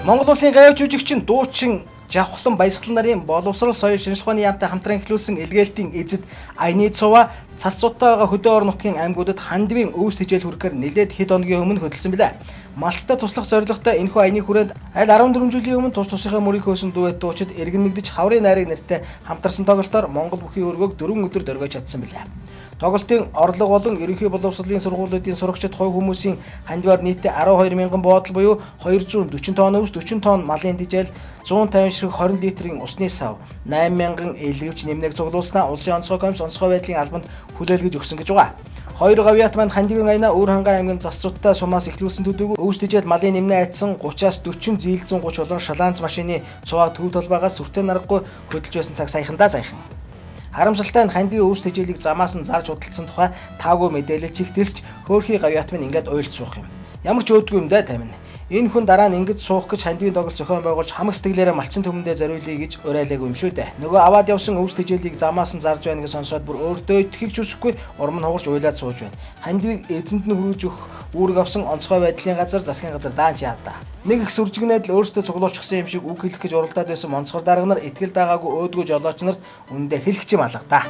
Монгол улсын гавь жүжигчин, дуучин, Жавхлан Баясгалан нарын боловсрол соёл шинжлэх ухааны яамтай хамтран эхлүүлсэн илгээлтийн эзэд Аяны цуваа цас цутаа байгаа хөдөө орон нутгийн аймагуудад хандивын өвс тэжээл хүргэхээр нэлээд хэд хоногийн өмнө хөдөлсөн билээ. Малттай туслах зорилготой энэхүү Аяны хүрээнд аль 14 жилийн өмнө тус тусынхаа мөрийг хөөсөн дуэт дуучид эргэн нэгдэж хаврын найраг нэртэй хамтарсан тоглолтоор Монгол бүхий өргөөг 4 өдөр дөргиж чадсан билээ. Тоглолтын орлого болон ерөнхий боловсролын сургуулиудын сурагчид хувь хүмүүсийн хандиваар нийтдээ 12 мянган боодол буюу 240 тонн өвс, 40 тонн малын дижээл, 150 ширхэг 20 литрийн усны сав, 8 мянган элгэвч нэмнэг цуглуулснаа улсын онцгой комисс онцгой байдлын албанд хүлээлгэж өгсөн гэж байгаа. Хоёр гавьяат маань хандивын Аяна Өөр хангай аймгийн Засцуудтай сумаас эхлүүлсэн төдийгүй өвс дижээл малын нэмнээ айдсан 30-аас 40 зийлзэн 30 болон шалаанц машины цуваа төв толбаагаас сүртэй наргагүй хөдөлж байсан цаг саяхандаа саяхан. Харамсалтай нь хандивын өвс тэжээлийг замаас нь зарж худалдсан тухай таагүй мэдээлэл чигтэлсч хөөрхий гавьяат минь ингээд уйлж суух юм. Ямар ч өөдгүй юм да тамин. Энэ хүн дараа нь ингэж суух гэж хандивын тоглолт зохион байгуулж хамаг сэтгэлээрээ малчин төмөндөө зориулъя гэж уриалаагүй юм шүү дээ. Нөгөө аваад явсан өвс тэжээлийг замаас нь зарж байна гэж сонсоод бүр өөртөө итгэж үсэхгүй урам нь хугарч уйлаад сууж байна. Хандивыг эзэнд нь хүргэж өгөх үүрэг авсан онцгой байдлын газар засгийн газар даанч яавда. Нэг их сүржигнээд л өөрсдөө цуглуулчихсан юм шиг үг хэлэх гэж уралдаад байсан монцгор дарга нар итгэл даагаагүй өөдгөө жолооч нарт үндэ хэлэх чим алга да.